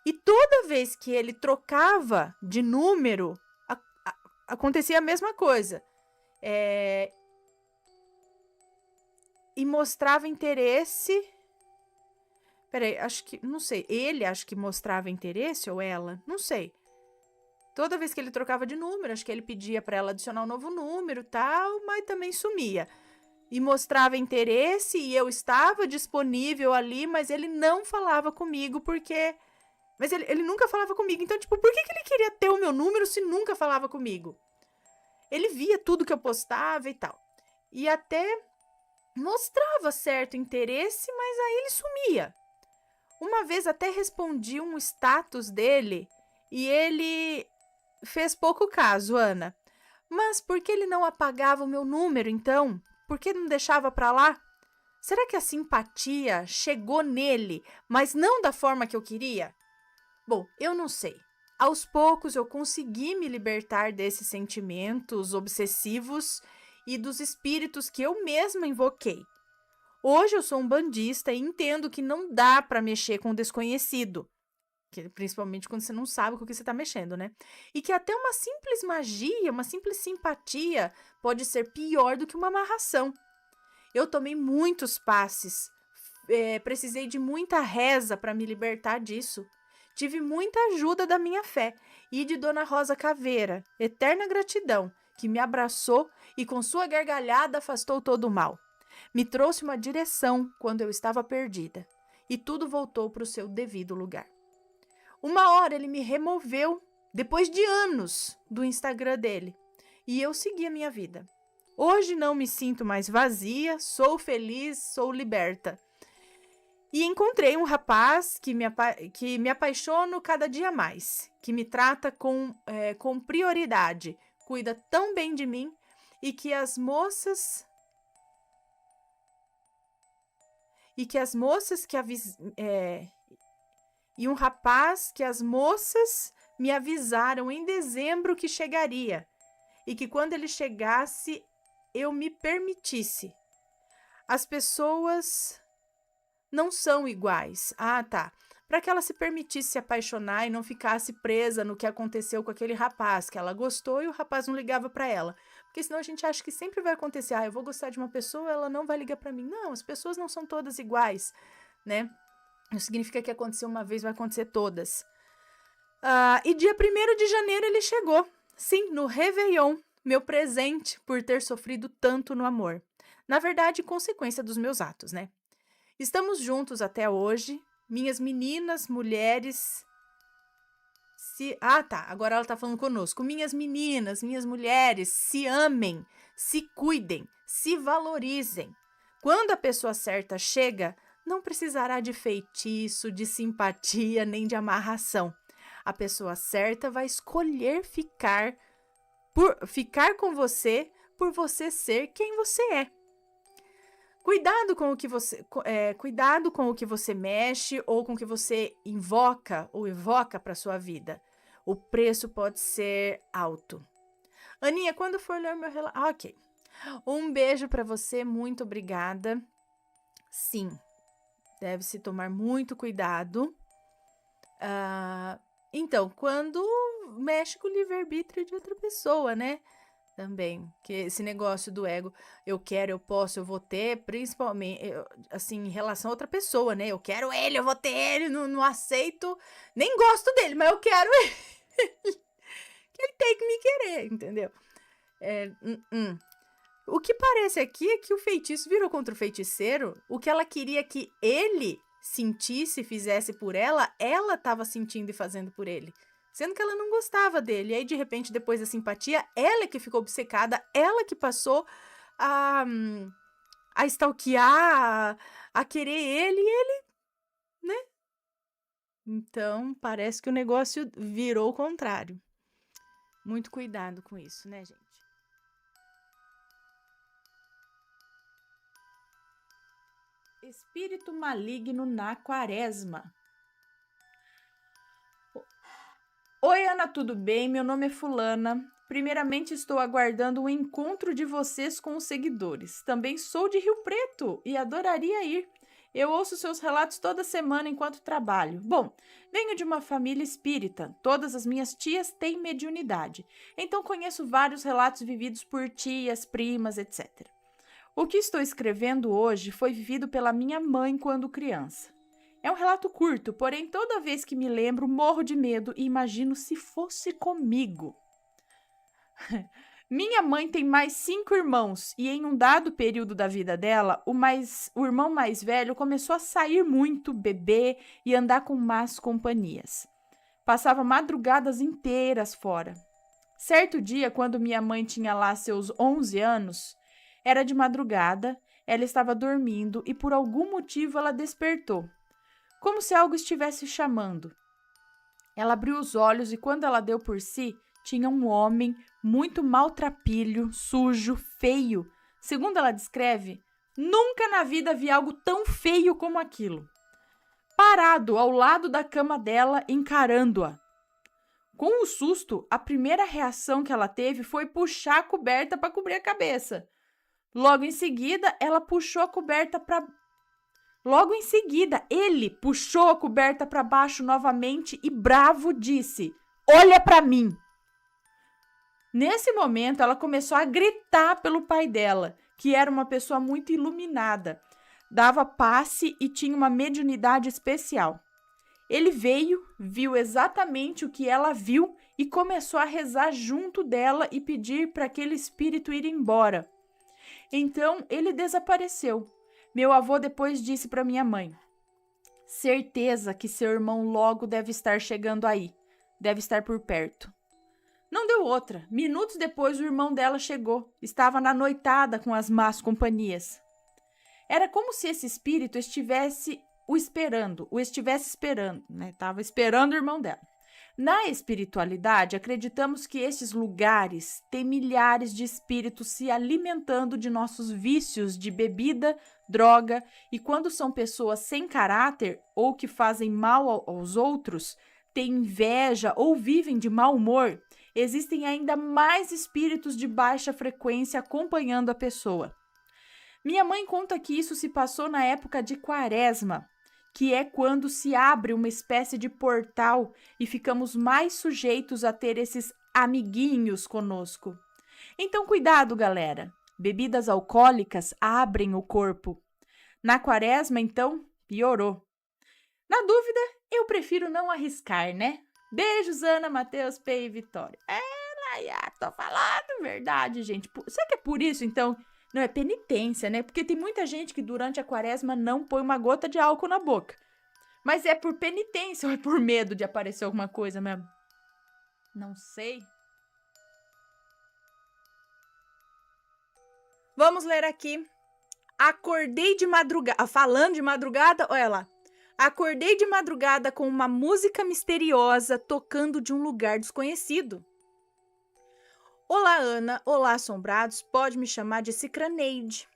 E toda vez que ele trocava de número, acontecia a mesma coisa. E mostrava interesse. Peraí, acho que, não sei, ele acho que mostrava interesse ou ela, não sei. Toda vez que ele trocava de número, acho que ele pedia para ela adicionar um novo número e tal, mas também sumia. E mostrava interesse e eu estava disponível ali, mas ele não falava comigo porque... Mas ele nunca falava comigo, então, tipo, por que ele queria ter o meu número se nunca falava comigo? Ele via tudo que eu postava e tal. E até mostrava certo interesse, mas aí ele sumia. Uma vez até respondi um status dele e ele fez pouco caso, Ana. Mas por que ele não apagava o meu número, então? Por que não deixava pra lá? Será que a simpatia chegou nele, mas não da forma que eu queria? Bom, eu não sei. Aos poucos eu consegui me libertar desses sentimentos obsessivos e dos espíritos que eu mesma invoquei. Hoje eu sou um bandista e entendo que não dá para mexer com o desconhecido, principalmente quando você não sabe com o que você está mexendo, né? E que até uma simples magia, uma simples simpatia pode ser pior do que uma amarração. Eu tomei muitos passes, precisei de muita reza para me libertar disso. Tive muita ajuda da minha fé e de Dona Rosa Caveira, eterna gratidão, que me abraçou e com sua gargalhada afastou todo o mal. Me trouxe uma direção quando eu estava perdida e tudo voltou para o seu devido lugar. Uma hora ele me removeu, depois de anos, do Instagram dele e eu segui a minha vida. Hoje não me sinto mais vazia, sou feliz, sou liberta. E encontrei um rapaz que me apaixono cada dia mais, que me trata com prioridade, cuida tão bem de mim e que as moças e um rapaz que as moças me avisaram em dezembro que chegaria e que quando ele chegasse eu me permitisse. As pessoas não são iguais. Ah, tá. Para que ela se permitisse se apaixonar e não ficasse presa no que aconteceu com aquele rapaz, que ela gostou e o rapaz não ligava para ela. Porque senão a gente acha que sempre vai acontecer. Ah, eu vou gostar de uma pessoa, ela não vai ligar para mim. Não, as pessoas não são todas iguais, né? Não significa que aconteceu uma vez, vai acontecer todas. E dia 1º de janeiro ele chegou. Sim, no Réveillon, meu presente por ter sofrido tanto no amor. Na verdade, consequência dos meus atos, né? Estamos juntos até hoje. Minhas meninas, mulheres... Agora ela tá falando conosco. Minhas meninas, minhas mulheres, se amem, se cuidem, se valorizem. Quando a pessoa certa chega, não precisará de feitiço, de simpatia, nem de amarração. A pessoa certa vai escolher ficar com você por você ser quem você é. Cuidado com o que você mexe ou com o que você invoca ou evoca para sua vida. O preço pode ser alto. Aninha, quando for ler meu relato... ok. Um beijo para você, muito obrigada. Sim, deve-se tomar muito cuidado. Então, quando mexe com o livre-arbítrio de outra pessoa, né? Também, que esse negócio do ego, eu quero, eu posso, eu vou ter, principalmente, assim, em relação a outra pessoa, né? Eu quero ele, eu vou ter ele, não aceito, nem gosto dele, mas eu quero ele. Ele tem que me querer, entendeu? O que parece aqui é que o feitiço virou contra o feiticeiro. O que ela queria que ele sentisse e fizesse por ela estava sentindo e fazendo por ele. Sendo que ela não gostava dele. E aí, de repente, depois da simpatia, ela que ficou obcecada, ela que passou a stalkear, a querer ele e ele, né? Então, parece que o negócio virou o contrário. Muito cuidado com isso, né, gente? Espírito maligno na quaresma. Oi, Ana, tudo bem? Meu nome é Fulana. Primeiramente, estou aguardando o encontro de vocês com os seguidores. Também sou de Rio Preto e adoraria ir. Eu ouço seus relatos toda semana enquanto trabalho. Bom, venho de uma família espírita. Todas as minhas tias têm mediunidade. Então conheço vários relatos vividos por tias, primas, etc. O que estou escrevendo hoje foi vivido pela minha mãe quando criança. É um relato curto, porém toda vez que me lembro morro de medo e imagino se fosse comigo. Minha mãe tem mais 5 irmãos e em um dado período da vida dela, o irmão mais velho começou a sair muito, beber e andar com más companhias. Passava madrugadas inteiras fora. Certo dia, quando minha mãe tinha lá seus 11 anos, era de madrugada, ela estava dormindo e por algum motivo ela despertou, como se algo estivesse chamando. Ela abriu os olhos e quando ela deu por si, tinha um homem muito maltrapilho, sujo, feio. Segundo ela descreve, nunca na vida vi algo tão feio como aquilo. Parado ao lado da cama dela, encarando-a. Com o susto, a primeira reação que ela teve foi puxar a coberta para cobrir a cabeça. Logo em seguida, ele puxou a coberta para baixo novamente e bravo disse: "Olha para mim!" Nesse momento, ela começou a gritar pelo pai dela, que era uma pessoa muito iluminada, dava passe e tinha uma mediunidade especial. Ele veio, viu exatamente o que ela viu e começou a rezar junto dela e pedir para aquele espírito ir embora. Então, ele desapareceu. Meu avô depois disse para minha mãe: "Certeza que seu irmão logo deve estar chegando aí, deve estar por perto." Não deu outra. Minutos depois, o irmão dela chegou. Estava na noitada com as más companhias. Era como se esse espírito estivesse esperando, né? Estava esperando o irmão dela. Na espiritualidade, acreditamos que estes lugares têm milhares de espíritos se alimentando de nossos vícios de bebida, droga, e quando são pessoas sem caráter ou que fazem mal aos outros, têm inveja ou vivem de mau humor, existem ainda mais espíritos de baixa frequência acompanhando a pessoa. Minha mãe conta que isso se passou na época de Quaresma, que é quando se abre uma espécie de portal e ficamos mais sujeitos a ter esses amiguinhos conosco. Então, cuidado, galera. Bebidas alcoólicas abrem o corpo. Na Quaresma, então, piorou. Na dúvida, eu prefiro não arriscar, né? Beijos, Ana, Matheus, P e Vitória. Tô falando verdade, gente. Será que é por isso, então? Não, é penitência, né? Porque tem muita gente que durante a Quaresma não põe uma gota de álcool na boca. Mas é por penitência ou é por medo de aparecer alguma coisa mesmo? Não sei. Vamos ler aqui. Acordei de madrugada. Falando de madrugada, olha lá. Acordei de madrugada com uma música misteriosa tocando de um lugar desconhecido. Olá, Ana. Olá, assombrados. Pode me chamar de Cicraneide.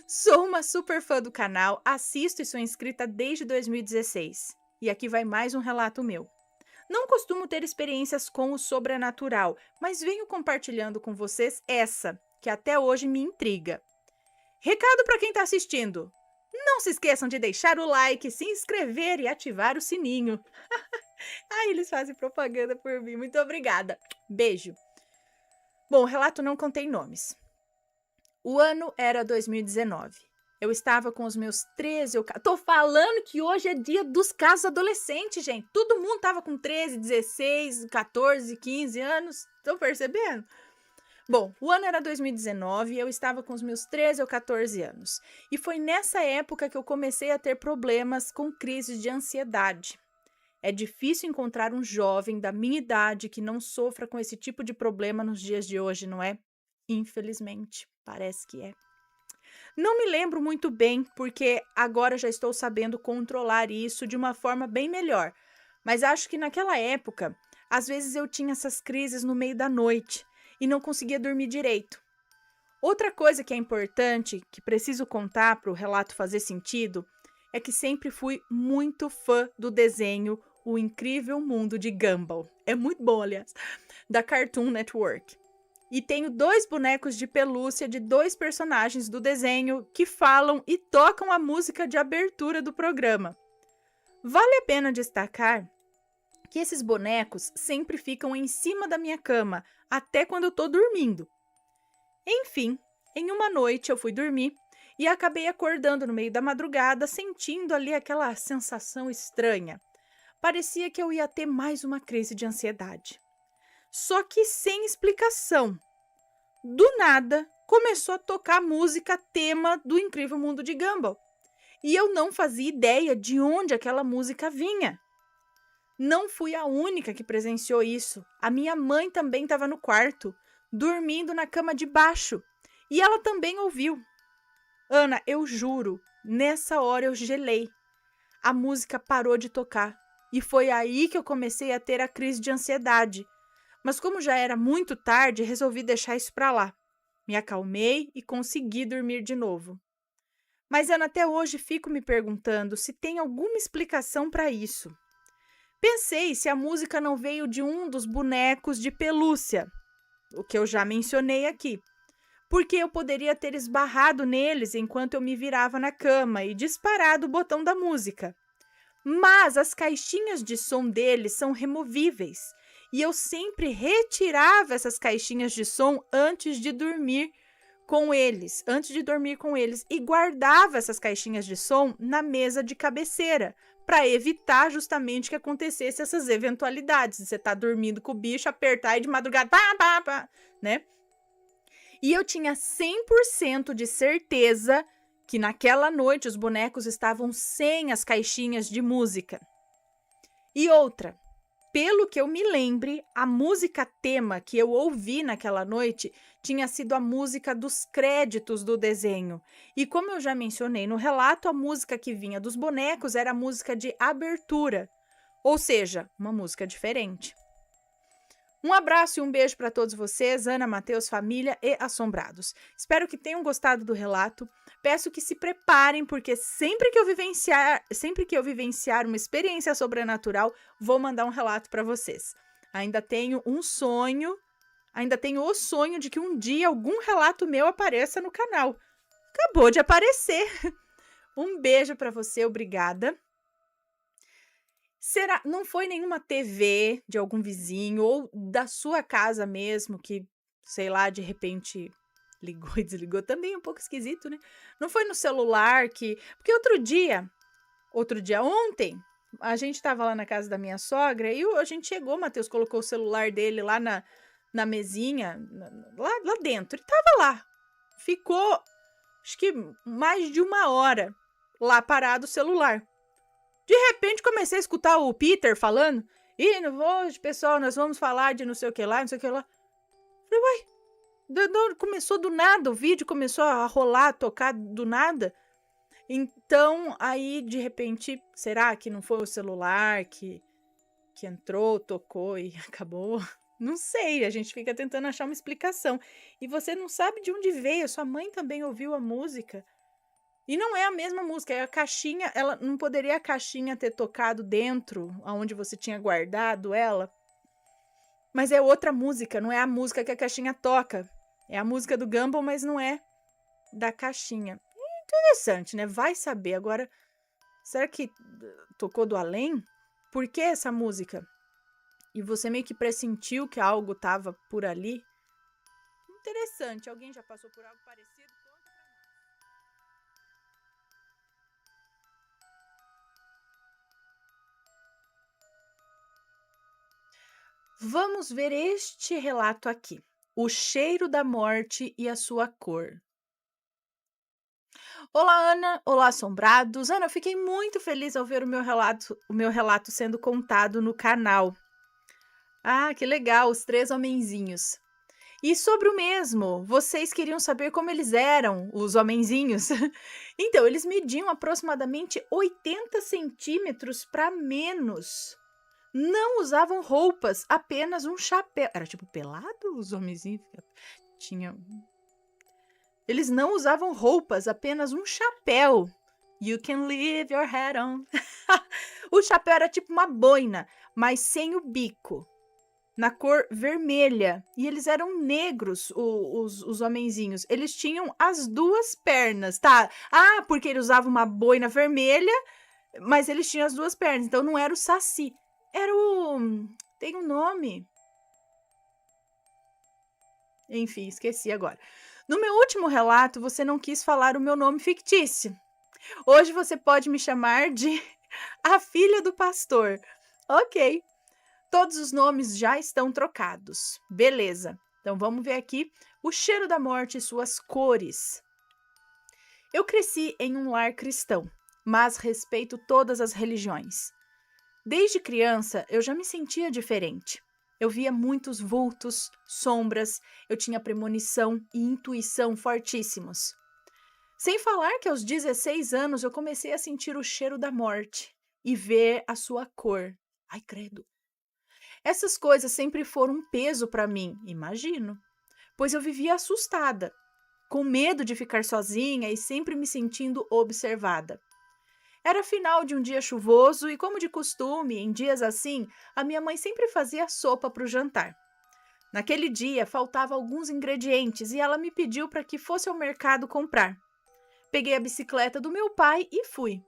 Sou uma super fã do canal, assisto e sou inscrita desde 2016. E aqui vai mais um relato meu. Não costumo ter experiências com o sobrenatural, mas venho compartilhando com vocês essa, que até hoje me intriga. Recado para quem está assistindo. Não se esqueçam de deixar o like, se inscrever e ativar o sininho. Ai, eles fazem propaganda por mim. Muito obrigada. Beijo. Bom, o relato não contém nomes. O ano era 2019. Eu estava com os meus 13 ou... Tô falando que hoje é dia dos casos adolescentes, gente. Todo mundo tava com 13, 16, 14, 15 anos. Estão percebendo? Bom, o ano era 2019 e eu estava com os meus 13 ou 14 anos. E foi nessa época que eu comecei a ter problemas com crises de ansiedade. É difícil encontrar um jovem da minha idade que não sofra com esse tipo de problema nos dias de hoje, não é? Infelizmente, parece que é. Não me lembro muito bem, porque agora já estou sabendo controlar isso de uma forma bem melhor. Mas acho que naquela época, às vezes eu tinha essas crises no meio da noite e não conseguia dormir direito. Outra coisa que é importante, que preciso contar para o relato fazer sentido, é que sempre fui muito fã do desenho O Incrível Mundo de Gumball. É muito bom, aliás, da Cartoon Network. E tenho 2 bonecos de pelúcia de 2 personagens do desenho que falam e tocam a música de abertura do programa. Vale a pena destacar que esses bonecos sempre ficam em cima da minha cama, até quando eu tô dormindo. Enfim, em uma noite eu fui dormir e acabei acordando no meio da madrugada, sentindo ali aquela sensação estranha. Parecia que eu ia ter mais uma crise de ansiedade. Só que sem explicação. Do nada, começou a tocar a música tema do Incrível Mundo de Gumball. E eu não fazia ideia de onde aquela música vinha. Não fui a única que presenciou isso. A minha mãe também estava no quarto, dormindo na cama de baixo. E ela também ouviu. Ana, eu juro, nessa hora eu gelei. A música parou de tocar. E foi aí que eu comecei a ter a crise de ansiedade. Mas como já era muito tarde, resolvi deixar isso para lá. Me acalmei e consegui dormir de novo. Mas, Ana, até hoje fico me perguntando se tem alguma explicação para isso. Pensei se a música não veio de um dos bonecos de pelúcia, o que eu já mencionei aqui, porque eu poderia ter esbarrado neles enquanto eu me virava na cama e disparado o botão da música. Mas as caixinhas de som deles são removíveis e eu sempre retirava essas caixinhas de som antes de dormir com eles, e guardava essas caixinhas de som na mesa de cabeceira, para evitar justamente que acontecesse essas eventualidades. Você tá dormindo com o bicho, apertar e de madrugada, né? E eu tinha 100% de certeza que naquela noite os bonecos estavam sem as caixinhas de música. E outra, pelo que eu me lembre, a música tema que eu ouvi naquela noite tinha sido a música dos créditos do desenho. E como eu já mencionei no relato, a música que vinha dos bonecos era a música de abertura, ou seja, uma música diferente. Um abraço e um beijo para todos vocês, Ana, Matheus, família e assombrados. Espero que tenham gostado do relato. Peço que se preparem, porque sempre que eu vivenciar uma experiência sobrenatural, vou mandar um relato para vocês. Ainda tenho o sonho de que um dia algum relato meu apareça no canal. Acabou de aparecer. Um beijo para você, obrigada. Não foi nenhuma TV de algum vizinho ou da sua casa mesmo que, sei lá, de repente ligou e desligou? Também é um pouco esquisito, né? Não foi no celular que... Porque ontem, a gente tava lá na casa da minha sogra e a gente chegou, o Matheus colocou o celular dele lá na mesinha, lá dentro. Ele tava lá. Ficou, acho que mais de 1 hora lá parado o celular. De repente, comecei a escutar o Peter falando. Hoje, pessoal, nós vamos falar de não sei o que lá, não sei o que lá. Falei, uai, começou do nada, o vídeo começou a rolar, a tocar do nada. Então, aí, de repente, será que não foi o celular que entrou, tocou e acabou? Não sei, a gente fica tentando achar uma explicação. E você não sabe de onde veio, sua mãe também ouviu a música. E não é a mesma música, é a caixinha, ela não poderia a caixinha ter tocado dentro, aonde você tinha guardado ela. Mas é outra música, não é a música que a caixinha toca. É a música do Gumball, mas não é da caixinha. Interessante, né? Vai saber. Agora, será que tocou do além? Por que essa música? E você meio que pressentiu que algo estava por ali? Interessante. Alguém já passou por algo parecido? Vamos ver este relato aqui. O cheiro da morte e a sua cor. Olá, Ana. Olá, assombrados. Ana, eu fiquei muito feliz ao ver o meu relato sendo contado no canal. Ah, que legal, os três homenzinhos. E sobre o mesmo, vocês queriam saber como eles eram, os homenzinhos? Então, eles mediam aproximadamente 80 centímetros para menos. Não usavam roupas, apenas um chapéu. Era tipo pelado os homenzinhos? Tinha. Eles não usavam roupas, apenas um chapéu. You can leave your head on. O chapéu era tipo uma boina, mas sem o bico, na cor vermelha. E eles eram negros, os homenzinhos. Eles tinham as duas pernas, tá? Ah, porque ele usava uma boina vermelha, mas eles tinham as duas pernas. Então não era o Saci. Era o... Tem um nome. Enfim, esqueci agora. No meu último relato, você não quis falar o meu nome fictício. Hoje você pode me chamar de a filha do pastor. Ok. Todos os nomes já estão trocados. Beleza. Então vamos ver aqui o cheiro da morte e suas cores. Eu cresci em um lar cristão, mas respeito todas as religiões. Desde criança, eu já me sentia diferente. Eu via muitos vultos, sombras, eu tinha premonição e intuição fortíssimos. Sem falar que aos 16 anos eu comecei a sentir o cheiro da morte e ver a sua cor. Ai, credo. Essas coisas sempre foram um peso para mim, imagino, pois eu vivia assustada, com medo de ficar sozinha e sempre me sentindo observada. Era final de um dia chuvoso e, como de costume, em dias assim, a minha mãe sempre fazia sopa para o jantar. Naquele dia, faltavam alguns ingredientes e ela me pediu para que fosse ao mercado comprar. Peguei a bicicleta do meu pai e fui.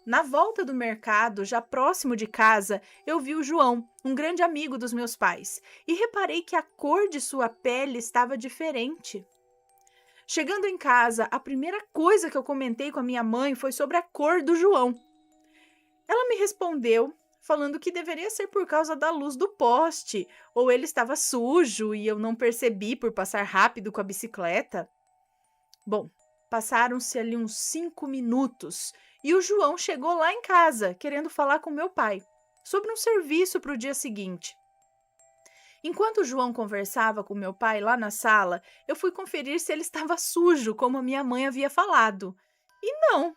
Na volta do mercado, já próximo de casa, eu vi o João, um grande amigo dos meus pais, e reparei que a cor de sua pele estava diferente. Chegando em casa, a primeira coisa que eu comentei com a minha mãe foi sobre a cor do João. Ela me respondeu, falando que deveria ser por causa da luz do poste, ou ele estava sujo e eu não percebi por passar rápido com a bicicleta. Bom, passaram-se ali uns 5 minutos e o João chegou lá em casa, querendo falar com meu pai, sobre um serviço para o dia seguinte. Enquanto o João conversava com meu pai lá na sala, eu fui conferir se ele estava sujo, como a minha mãe havia falado. E não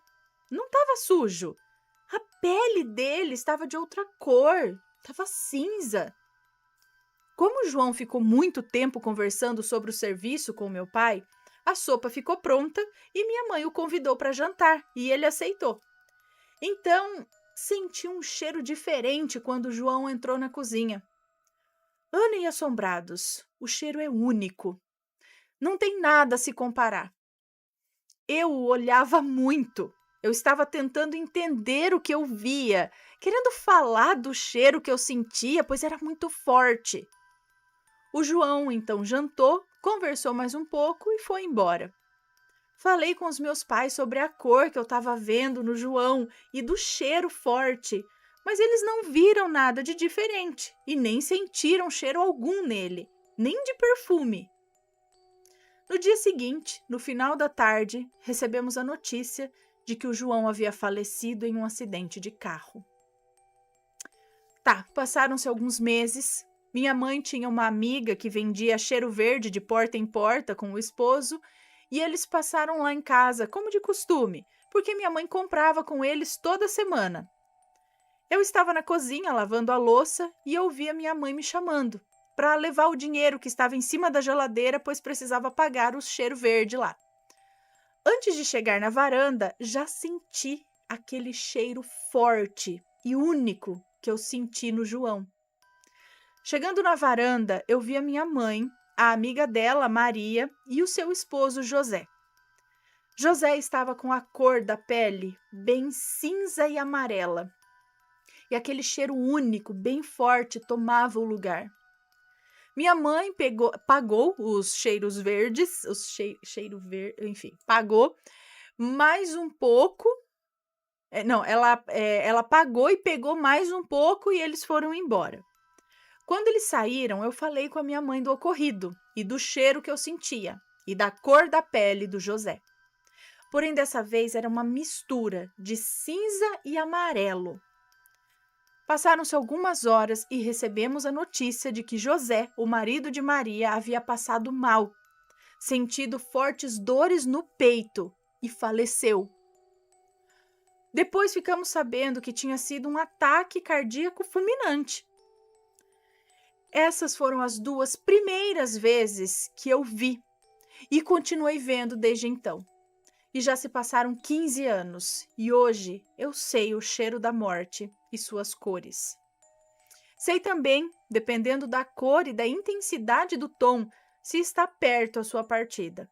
estava sujo. A pele dele estava de outra cor, estava cinza. Como o João ficou muito tempo conversando sobre o serviço com meu pai, a sopa ficou pronta e minha mãe o convidou para jantar e ele aceitou. Então, senti um cheiro diferente quando o João entrou na cozinha. Ana e assombrados, o cheiro é único. Não tem nada a se comparar. Eu o olhava muito. Eu estava tentando entender o que eu via, querendo falar do cheiro que eu sentia, pois era muito forte. O João então jantou, conversou mais um pouco e foi embora. Falei com os meus pais sobre a cor que eu estava vendo no João e do cheiro forte, mas eles não viram nada de diferente e nem sentiram cheiro algum nele, nem de perfume. No dia seguinte, no final da tarde, recebemos a notícia de que o João havia falecido em um acidente de carro. Passaram-se alguns meses. Minha mãe tinha uma amiga que vendia cheiro verde de porta em porta com o esposo e eles passaram lá em casa, como de costume, porque minha mãe comprava com eles toda semana. Eu estava na cozinha lavando a louça e ouvi a minha mãe me chamando para levar o dinheiro que estava em cima da geladeira, pois precisava pagar o cheiro verde lá. Antes de chegar na varanda, já senti aquele cheiro forte e único que eu senti no João. Chegando na varanda, eu vi a minha mãe, a amiga dela, Maria, e o seu esposo, José. José estava com a cor da pele bem cinza e amarela. E aquele cheiro único, bem forte, tomava o lugar. Minha mãe pagou os cheiros verdes, pagou mais um pouco. Ela pagou e pegou mais um pouco e eles foram embora. Quando eles saíram, eu falei com a minha mãe do ocorrido e do cheiro que eu sentia e da cor da pele do José. Porém, dessa vez era uma mistura de cinza e amarelo. Passaram-se algumas horas e recebemos a notícia de que José, o marido de Maria, havia passado mal, sentido fortes dores no peito e faleceu. Depois ficamos sabendo que tinha sido um ataque cardíaco fulminante. Essas foram as 2 primeiras vezes que eu vi e continuei vendo desde então. E já se passaram 15 anos e hoje eu sei o cheiro da morte e suas cores. Sei também, dependendo da cor e da intensidade do tom, se está perto a sua partida.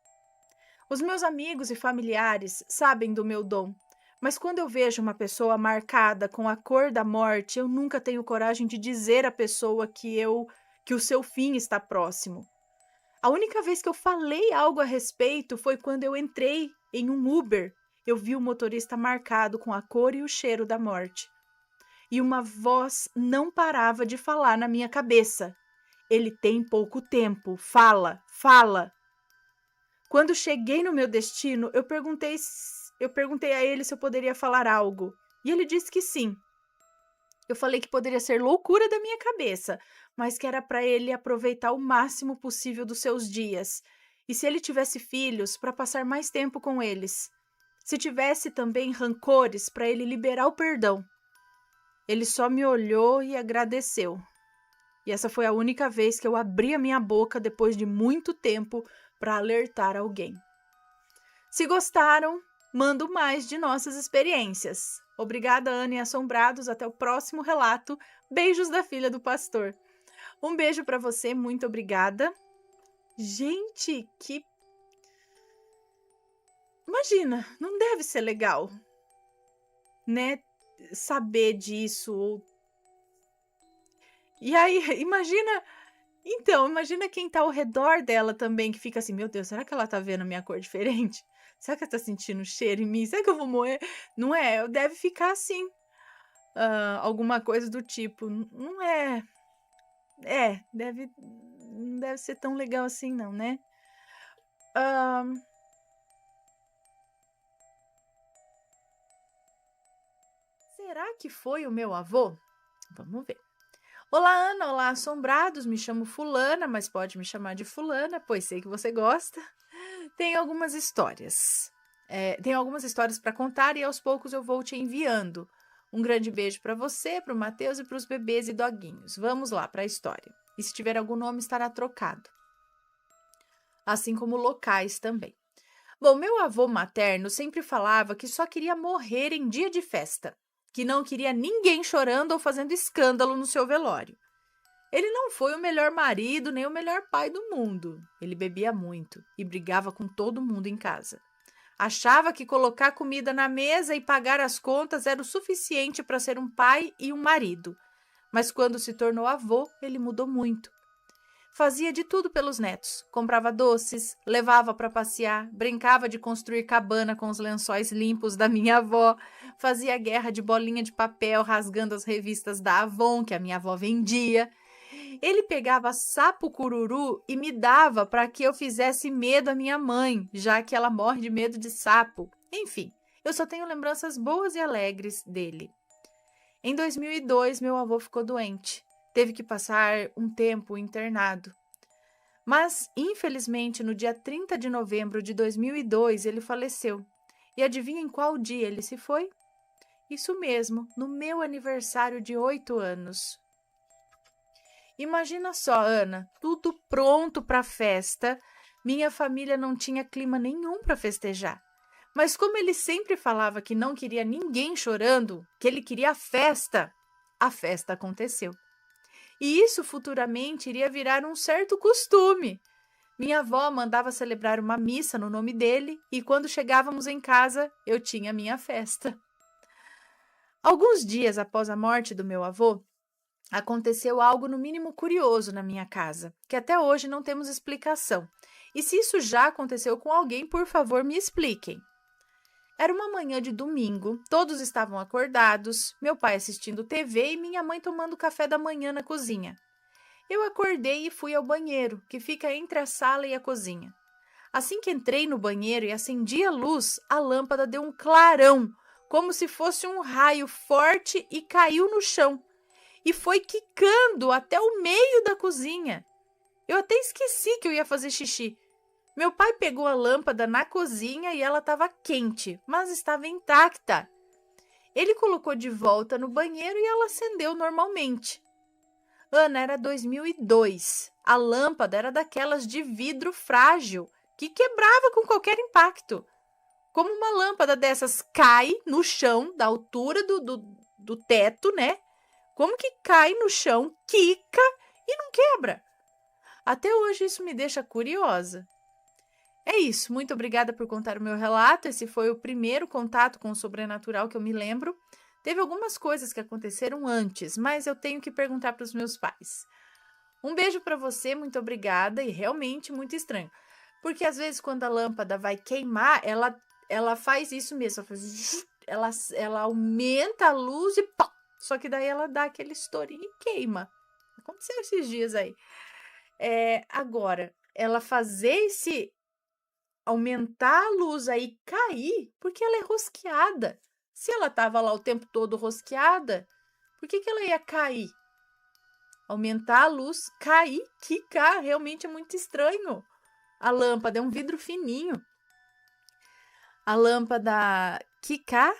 Os meus amigos e familiares sabem do meu dom, mas quando eu vejo uma pessoa marcada com a cor da morte, eu nunca tenho coragem de dizer à pessoa que o seu fim está próximo. A única vez que eu falei algo a respeito foi quando eu entrei em um Uber. Eu vi o motorista marcado com a cor e o cheiro da morte. E uma voz não parava de falar na minha cabeça. Ele tem pouco tempo. Fala, fala. Quando cheguei no meu destino, eu perguntei a ele se eu poderia falar algo. E ele disse que sim. Eu falei que poderia ser loucura da minha cabeça, mas que era para ele aproveitar o máximo possível dos seus dias. E se ele tivesse filhos, para passar mais tempo com eles. Se tivesse também rancores, para ele liberar o perdão. Ele só me olhou e agradeceu. E essa foi a única vez que eu abri a minha boca depois de muito tempo para alertar alguém. Se gostaram, mando mais de nossas experiências. Obrigada, Ana e Assombrados. Até o próximo relato. Beijos da filha do pastor. Um beijo para você, muito obrigada. Gente, que... Imagina, não deve ser legal, né? Saber disso. E aí, imagina... Então, imagina quem tá ao redor dela também, que fica assim, meu Deus, será que ela tá vendo minha cor diferente? Será que ela tá sentindo cheiro em mim? Será que eu vou morrer? Não é? Deve ficar assim. Alguma coisa do tipo. Não é... não deve ser tão legal assim, não, né? Será que foi o meu avô? Vamos ver. Olá, Ana. Olá, Assombrados. Me chamo Fulana, mas pode me chamar de Fulana, pois sei que você gosta. Tenho algumas histórias. Tenho algumas histórias para contar e aos poucos eu vou te enviando. Um grande beijo para você, para o Matheus e para os bebês e doguinhos. Vamos lá para a história. E se tiver algum nome, estará trocado. Assim como locais também. Bom, meu avô materno sempre falava que só queria morrer em dia de festa, que não queria ninguém chorando ou fazendo escândalo no seu velório. Ele não foi o melhor marido nem o melhor pai do mundo. Ele bebia muito e brigava com todo mundo em casa. Achava que colocar comida na mesa e pagar as contas era o suficiente para ser um pai e um marido. Mas quando se tornou avô, ele mudou muito. Fazia de tudo pelos netos. Comprava doces, levava para passear, brincava de construir cabana com os lençóis limpos da minha avó, fazia guerra de bolinha de papel rasgando as revistas da Avon que a minha avó vendia. Ele pegava sapo cururu e me dava para que eu fizesse medo à minha mãe, já que ela morre de medo de sapo. Enfim, eu só tenho lembranças boas e alegres dele. Em 2002, meu avô ficou doente. Teve que passar um tempo internado. Mas, infelizmente, no dia 30 de novembro de 2002, ele faleceu. E adivinha em qual dia ele se foi? Isso mesmo, no meu aniversário de 8 anos. Imagina só, Ana, tudo pronto para a festa. Minha família não tinha clima nenhum para festejar. Mas como ele sempre falava que não queria ninguém chorando, que ele queria a festa aconteceu. E isso futuramente iria virar um certo costume. Minha avó mandava celebrar uma missa no nome dele e quando chegávamos em casa, eu tinha minha festa. Alguns dias após a morte do meu avô, aconteceu algo no mínimo curioso na minha casa, que até hoje não temos explicação. E se isso já aconteceu com alguém, por favor, me expliquem. Era uma manhã de domingo, todos estavam acordados, meu pai assistindo TV e minha mãe tomando café da manhã na cozinha. Eu acordei e fui ao banheiro, que fica entre a sala e a cozinha. Assim que entrei no banheiro e acendi a luz, a lâmpada deu um clarão, como se fosse um raio forte e caiu no chão. E foi quicando até o meio da cozinha. Eu até esqueci que eu ia fazer xixi. Meu pai pegou a lâmpada na cozinha e ela estava quente, mas estava intacta. Ele colocou de volta no banheiro e ela acendeu normalmente. Ana, era 2002. A lâmpada era daquelas de vidro frágil, que quebrava com qualquer impacto. Como uma lâmpada dessas cai no chão, da altura do teto, né? Como que cai no chão, quica e não quebra? Até hoje isso me deixa curiosa. É isso, muito obrigada por contar o meu relato. Esse foi o primeiro contato com o sobrenatural que eu me lembro. Teve algumas coisas que aconteceram antes, mas eu tenho que perguntar para os meus pais. Um beijo para você, muito obrigada, e realmente muito estranho. Porque às vezes quando a lâmpada vai queimar, ela faz isso mesmo, ela aumenta a luz e pá! Só que daí ela dá aquele estourinho e queima. Aconteceu esses dias aí. Agora, ela fazer aumentar a luz aí cair, porque ela é rosqueada. Se ela estava lá o tempo todo rosqueada, por que ela ia cair? Aumentar a luz, cair, quicar, realmente é muito estranho. A lâmpada é um vidro fininho. A lâmpada quicar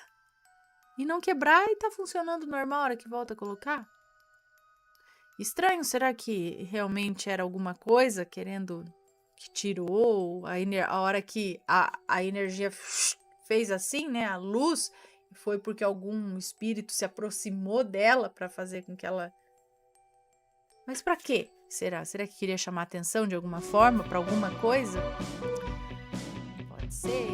e não quebrar e tá funcionando normal a hora que volta a colocar? Estranho, será que realmente era alguma coisa querendo que tirou a hora que a energia fez assim, né? A luz foi porque algum espírito se aproximou dela para fazer com que ela... Mas para quê? Será? Será que queria chamar atenção de alguma forma para alguma coisa? Pode ser.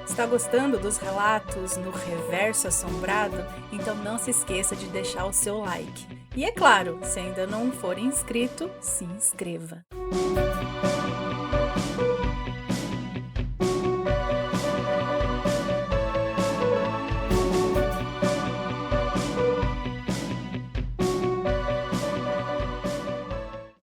Está gostando dos relatos no Reverso Assombrado? Então não se esqueça de deixar o seu like. E é claro, se ainda não for inscrito, se inscreva.